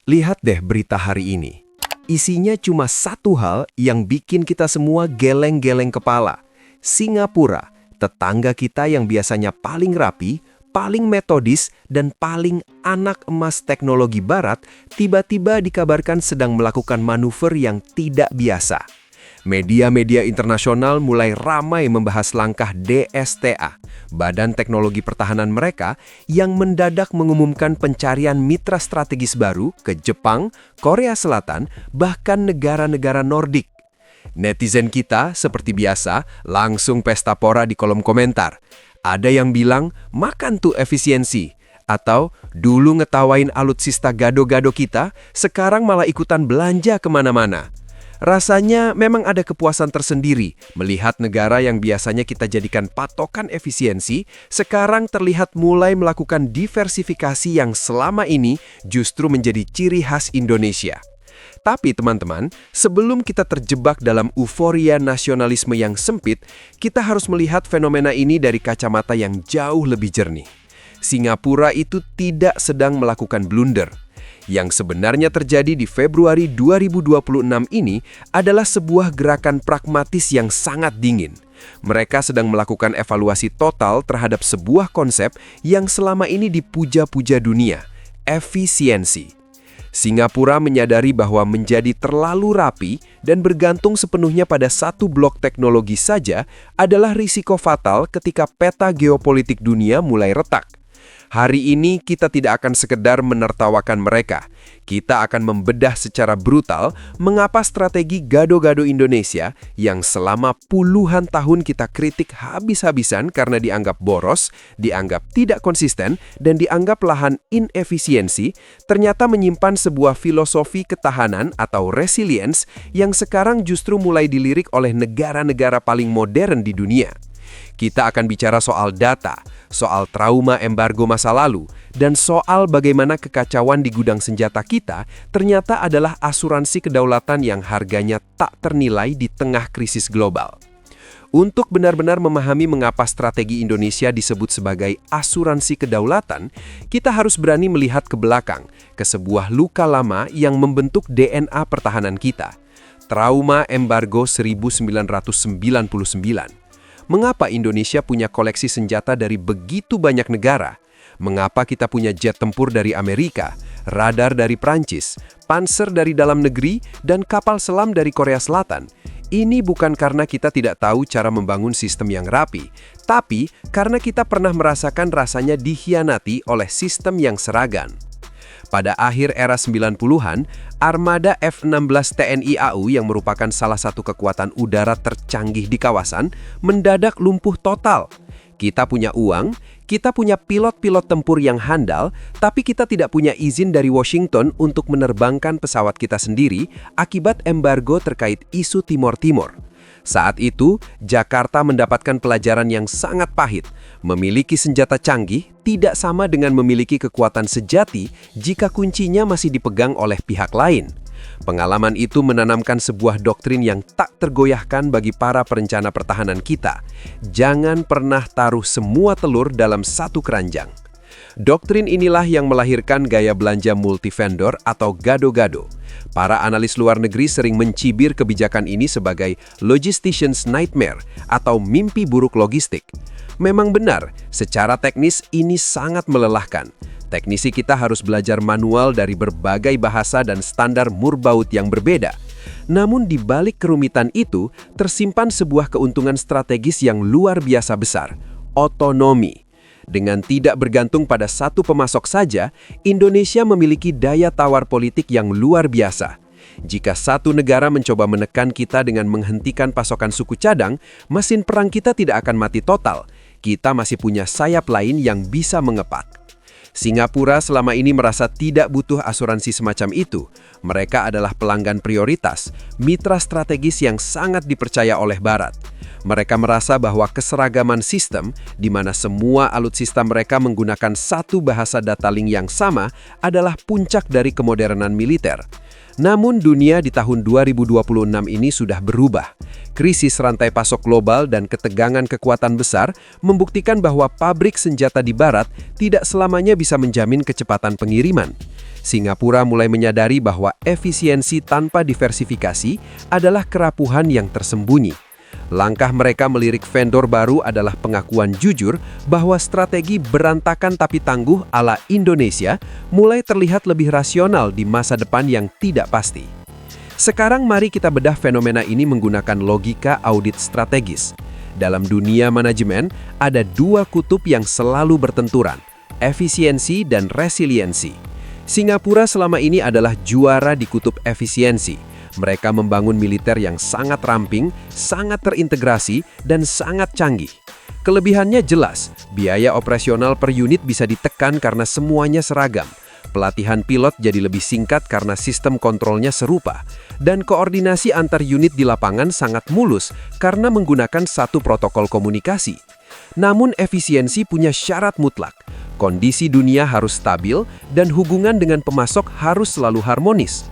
Lihat deh berita hari ini. Isinya cuma satu hal yang bikin kita semua geleng-geleng kepala. Singapura, tetangga kita yang biasanya paling rapi, paling metodis, dan paling anak emas teknologi barat, tiba-tiba dikabarkan sedang melakukan manuver yang tidak biasa. Media-media internasional mulai ramai membahas langkah DSTA, Badan Teknologi Pertahanan mereka, yang mendadak mengumumkan pencarian mitra strategis baru ke Jepang, Korea Selatan, bahkan negara-negara Nordik. Netizen kita, seperti biasa, langsung pesta pora di kolom komentar. Ada yang bilang, makan tuh efisiensi. Atau, dulu ngetawain alutsista gado-gado kita, sekarang malah ikutan belanja kemana-mana. Rasanya memang ada kepuasan tersendiri melihat negara yang biasanya kita jadikan patokan efisiensi, sekarang terlihat mulai melakukan diversifikasi yang selama ini justru menjadi ciri khas Indonesia. Tapi teman-teman, sebelum kita terjebak dalam euforia nasionalisme yang sempit, kita harus melihat fenomena ini dari kacamata yang jauh lebih jernih. Singapura itu tidak sedang melakukan blunder. Yang sebenarnya terjadi di Februari 2026 ini adalah sebuah gerakan pragmatis yang sangat dingin. Mereka sedang melakukan evaluasi total terhadap sebuah konsep yang selama ini dipuja-puja dunia, efisiensi. Singapura menyadari bahwa menjadi terlalu rapi dan bergantung sepenuhnya pada satu blok teknologi saja adalah risiko fatal ketika peta geopolitik dunia mulai retak. Hari ini kita tidak akan sekedar menertawakan mereka. Kita akan membedah secara brutal mengapa strategi gado-gado Indonesia yang selama puluhan tahun kita kritik habis-habisan karena dianggap boros, dianggap tidak konsisten, dan dianggap lahan inefisiensi, ternyata menyimpan sebuah filosofi ketahanan atau resilience yang sekarang justru mulai dilirik oleh negara-negara paling modern di dunia. Kita akan bicara soal data, soal trauma embargo masa lalu, dan soal bagaimana kekacauan di gudang senjata kita ternyata adalah asuransi kedaulatan yang harganya tak ternilai di tengah krisis global. Untuk benar-benar memahami mengapa strategi Indonesia disebut sebagai asuransi kedaulatan, kita harus berani melihat ke belakang, ke sebuah luka lama yang membentuk DNA pertahanan kita. Trauma embargo 1999. Mengapa Indonesia punya koleksi senjata dari begitu banyak negara? Mengapa kita punya jet tempur dari Amerika, radar dari Prancis, panser dari dalam negeri, dan kapal selam dari Korea Selatan? Ini bukan karena kita tidak tahu cara membangun sistem yang rapi, tapi karena kita pernah merasakan rasanya dikhianati oleh sistem yang seragam. Pada akhir era 90-an, armada F-16 TNI AU yang merupakan salah satu kekuatan udara tercanggih di kawasan, mendadak lumpuh total. Kita punya uang, kita punya pilot-pilot tempur yang handal, tapi kita tidak punya izin dari Washington untuk menerbangkan pesawat kita sendiri akibat embargo terkait isu Timor Timur. Saat itu, Jakarta mendapatkan pelajaran yang sangat pahit. Memiliki senjata canggih tidak sama dengan memiliki kekuatan sejati jika kuncinya masih dipegang oleh pihak lain. Pengalaman itu menanamkan sebuah doktrin yang tak tergoyahkan bagi para perencana pertahanan kita. Jangan pernah taruh semua telur dalam satu keranjang. Doktrin inilah yang melahirkan gaya belanja multi-vendor atau gado-gado. Para analis luar negeri sering mencibir kebijakan ini sebagai logistician's nightmare atau mimpi buruk logistik. Memang benar, secara teknis ini sangat melelahkan. Teknisi kita harus belajar manual dari berbagai bahasa dan standar murbaut yang berbeda. Namun di balik kerumitan itu, tersimpan sebuah keuntungan strategis yang luar biasa besar, otonomi. Dengan tidak bergantung pada satu pemasok saja, Indonesia memiliki daya tawar politik yang luar biasa. Jika satu negara mencoba menekan kita dengan menghentikan pasokan suku cadang, mesin perang kita tidak akan mati total. Kita masih punya sayap lain yang bisa mengepak. Singapura selama ini merasa tidak butuh asuransi semacam itu. Mereka adalah pelanggan prioritas, mitra strategis yang sangat dipercaya oleh Barat. Mereka merasa bahwa keseragaman sistem, di mana semua alutsista mereka menggunakan satu bahasa data link yang sama, adalah puncak dari kemodernan militer. Namun dunia di tahun 2026 ini sudah berubah. Krisis rantai pasok global dan ketegangan kekuatan besar membuktikan bahwa pabrik senjata di Barat tidak selamanya bisa menjamin kecepatan pengiriman. Singapura mulai menyadari bahwa efisiensi tanpa diversifikasi adalah kerapuhan yang tersembunyi. Langkah mereka melirik vendor baru adalah pengakuan jujur bahwa strategi berantakan tapi tangguh ala Indonesia mulai terlihat lebih rasional di masa depan yang tidak pasti. Sekarang mari kita bedah fenomena ini menggunakan logika audit strategis. Dalam dunia manajemen, ada dua kutub yang selalu bertenturan, efisiensi dan resiliensi. Singapura selama ini adalah juara di kutub efisiensi. Mereka membangun militer yang sangat ramping, sangat terintegrasi, dan sangat canggih. Kelebihannya jelas, biaya operasional per unit bisa ditekan karena semuanya seragam. Pelatihan pilot jadi lebih singkat karena sistem kontrolnya serupa. Dan koordinasi antar unit di lapangan sangat mulus karena menggunakan satu protokol komunikasi. Namun efisiensi punya syarat mutlak. Kondisi dunia harus stabil dan hubungan dengan pemasok harus selalu harmonis.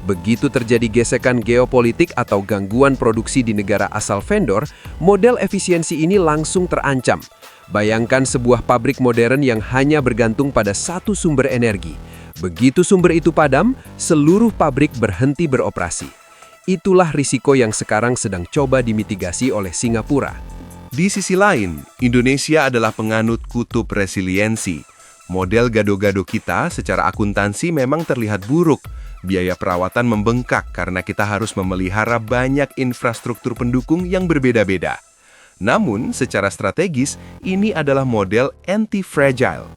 Begitu terjadi gesekan geopolitik atau gangguan produksi di negara asal vendor, model efisiensi ini langsung terancam. Bayangkan sebuah pabrik modern yang hanya bergantung pada satu sumber energi. Begitu sumber itu padam, seluruh pabrik berhenti beroperasi. Itulah risiko yang sekarang sedang coba dimitigasi oleh Singapura. Di sisi lain, Indonesia adalah penganut kutub resiliensi. Model gado-gado kita secara akuntansi memang terlihat buruk. Biaya perawatan membengkak karena kita harus memelihara banyak infrastruktur pendukung yang berbeda-beda. Namun, secara strategis, ini adalah model anti-fragile.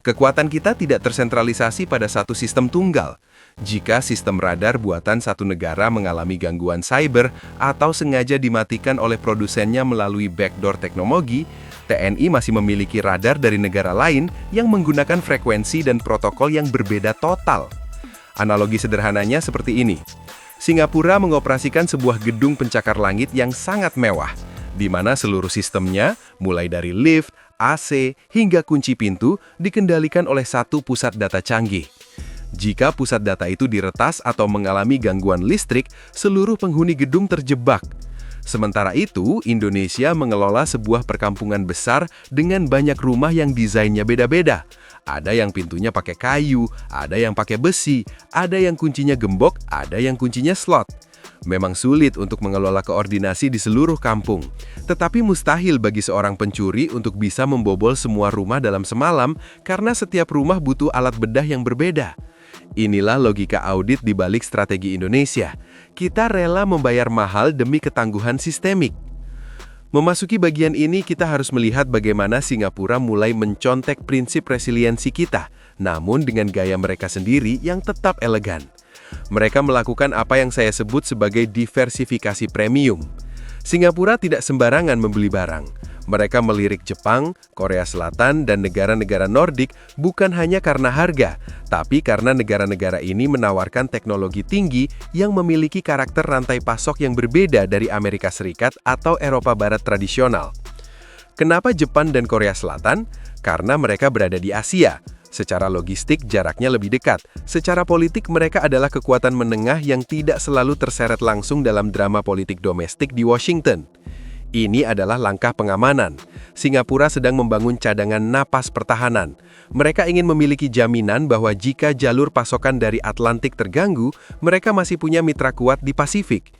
Kekuatan kita tidak tersentralisasi pada satu sistem tunggal. Jika sistem radar buatan satu negara mengalami gangguan cyber atau sengaja dimatikan oleh produsennya melalui backdoor teknologi, TNI masih memiliki radar dari negara lain yang menggunakan frekuensi dan protokol yang berbeda total. Analogi sederhananya seperti ini. Singapura mengoperasikan sebuah gedung pencakar langit yang sangat mewah, di mana seluruh sistemnya, mulai dari lift, AC, hingga kunci pintu, dikendalikan oleh satu pusat data canggih. Jika pusat data itu diretas atau mengalami gangguan listrik, seluruh penghuni gedung terjebak. Sementara itu, Indonesia mengelola sebuah perkampungan besar dengan banyak rumah yang desainnya beda-beda. Ada yang pintunya pakai kayu, ada yang pakai besi, ada yang kuncinya gembok, ada yang kuncinya slot. Memang sulit untuk mengelola koordinasi di seluruh kampung, tetapi mustahil bagi seorang pencuri untuk bisa membobol semua rumah dalam semalam karena setiap rumah butuh alat bedah yang berbeda. Inilah logika audit di balik strategi Indonesia. Kita rela membayar mahal demi ketangguhan sistemik. Memasuki bagian ini, kita harus melihat bagaimana Singapura mulai mencontek prinsip resiliensi kita, namun dengan gaya mereka sendiri yang tetap elegan. Mereka melakukan apa yang saya sebut sebagai diversifikasi premium. Singapura tidak sembarangan membeli barang. Mereka melirik Jepang, Korea Selatan, dan negara-negara Nordik bukan hanya karena harga, tapi karena negara-negara ini menawarkan teknologi tinggi yang memiliki karakter rantai pasok yang berbeda dari Amerika Serikat atau Eropa Barat tradisional. Kenapa Jepang dan Korea Selatan? Karena mereka berada di Asia. Secara logistik, jaraknya lebih dekat. Secara politik, mereka adalah kekuatan menengah yang tidak selalu terseret langsung dalam drama politik domestik di Washington. Ini adalah langkah pengamanan. Singapura sedang membangun cadangan napas pertahanan. Mereka ingin memiliki jaminan bahwa jika jalur pasokan dari Atlantik terganggu, mereka masih punya mitra kuat di Pasifik.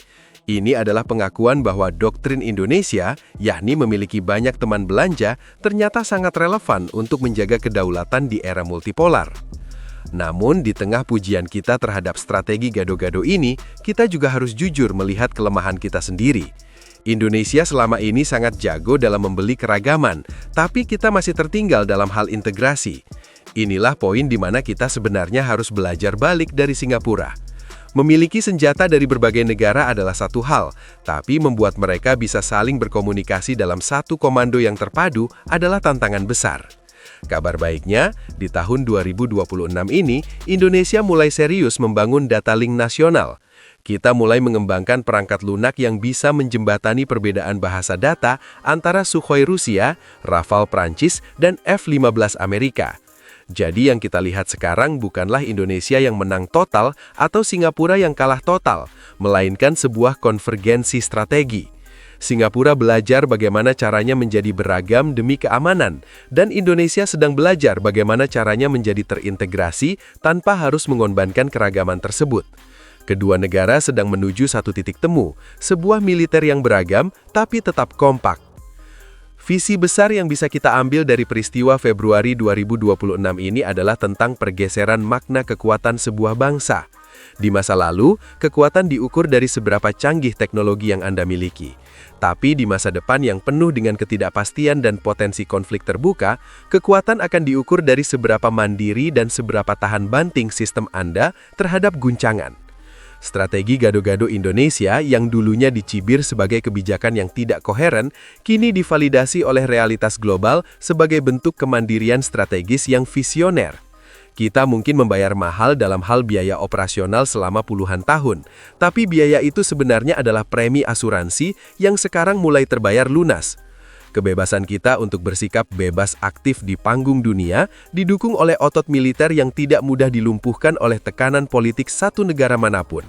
Ini adalah pengakuan bahwa doktrin Indonesia, yakni memiliki banyak teman belanja, ternyata sangat relevan untuk menjaga kedaulatan di era multipolar. Namun, di tengah pujian kita terhadap strategi gado-gado ini, kita juga harus jujur melihat kelemahan kita sendiri. Indonesia selama ini sangat jago dalam membeli keragaman, tapi kita masih tertinggal dalam hal integrasi. Inilah poin di mana kita sebenarnya harus belajar balik dari Singapura. Memiliki senjata dari berbagai negara adalah satu hal, tapi membuat mereka bisa saling berkomunikasi dalam satu komando yang terpadu adalah tantangan besar. Kabar baiknya, di tahun 2026 ini, Indonesia mulai serius membangun data link nasional. Kita mulai mengembangkan perangkat lunak yang bisa menjembatani perbedaan bahasa data antara Sukhoi Rusia, Rafale Prancis, dan F-15 Amerika. Jadi yang kita lihat sekarang bukanlah Indonesia yang menang total atau Singapura yang kalah total, melainkan sebuah konvergensi strategi. Singapura belajar bagaimana caranya menjadi beragam demi keamanan, dan Indonesia sedang belajar bagaimana caranya menjadi terintegrasi tanpa harus mengorbankan keragaman tersebut. Kedua negara sedang menuju satu titik temu, sebuah militer yang beragam tapi tetap kompak. Visi besar yang bisa kita ambil dari peristiwa Februari 2026 ini adalah tentang pergeseran makna kekuatan sebuah bangsa. Di masa lalu, kekuatan diukur dari seberapa canggih teknologi yang Anda miliki. Tapi di masa depan yang penuh dengan ketidakpastian dan potensi konflik terbuka, kekuatan akan diukur dari seberapa mandiri dan seberapa tahan banting sistem Anda terhadap guncangan. Strategi gado-gado Indonesia yang dulunya dicibir sebagai kebijakan yang tidak koheren, kini divalidasi oleh realitas global sebagai bentuk kemandirian strategis yang visioner. Kita mungkin membayar mahal dalam hal biaya operasional selama puluhan tahun, tapi biaya itu sebenarnya adalah premi asuransi yang sekarang mulai terbayar lunas. Kebebasan kita untuk bersikap bebas aktif di panggung dunia didukung oleh otot militer yang tidak mudah dilumpuhkan oleh tekanan politik satu negara manapun.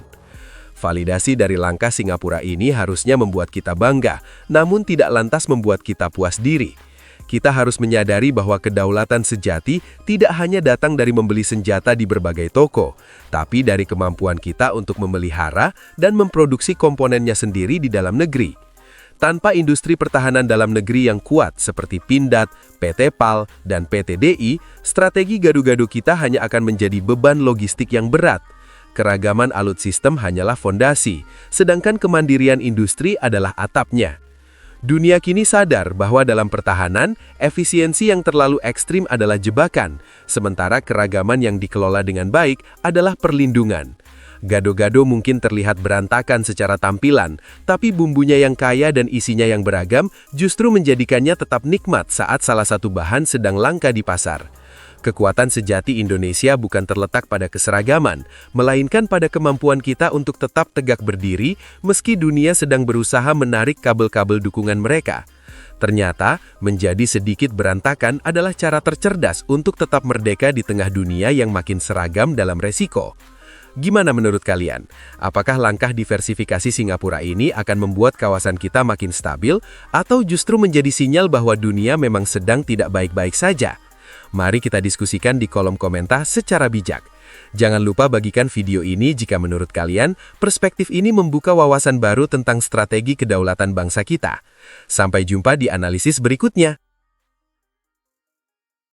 Validasi dari langkah Singapura ini harusnya membuat kita bangga, namun tidak lantas membuat kita puas diri. Kita harus menyadari bahwa kedaulatan sejati tidak hanya datang dari membeli senjata di berbagai toko, tapi dari kemampuan kita untuk memelihara dan memproduksi komponennya sendiri di dalam negeri. Tanpa industri pertahanan dalam negeri yang kuat seperti Pindad, PT PAL, dan PT DI, strategi gado-gado kita hanya akan menjadi beban logistik yang berat. Keragaman alutsistem hanyalah fondasi, sedangkan kemandirian industri adalah atapnya. Dunia kini sadar bahwa dalam pertahanan, efisiensi yang terlalu ekstrim adalah jebakan, sementara keragaman yang dikelola dengan baik adalah perlindungan. Gado-gado mungkin terlihat berantakan secara tampilan, tapi bumbunya yang kaya dan isinya yang beragam justru menjadikannya tetap nikmat saat salah satu bahan sedang langka di pasar. Kekuatan sejati Indonesia bukan terletak pada keseragaman, melainkan pada kemampuan kita untuk tetap tegak berdiri meski dunia sedang berusaha menarik kabel-kabel dukungan mereka. Ternyata, menjadi sedikit berantakan adalah cara tercerdas untuk tetap merdeka di tengah dunia yang makin seragam dalam resiko. Gimana menurut kalian? Apakah langkah diversifikasi Singapura ini akan membuat kawasan kita makin stabil, atau justru menjadi sinyal bahwa dunia memang sedang tidak baik-baik saja? Mari kita diskusikan di kolom komentar secara bijak. Jangan lupa bagikan video ini jika menurut kalian, perspektif ini membuka wawasan baru tentang strategi kedaulatan bangsa kita. Sampai jumpa di analisis berikutnya.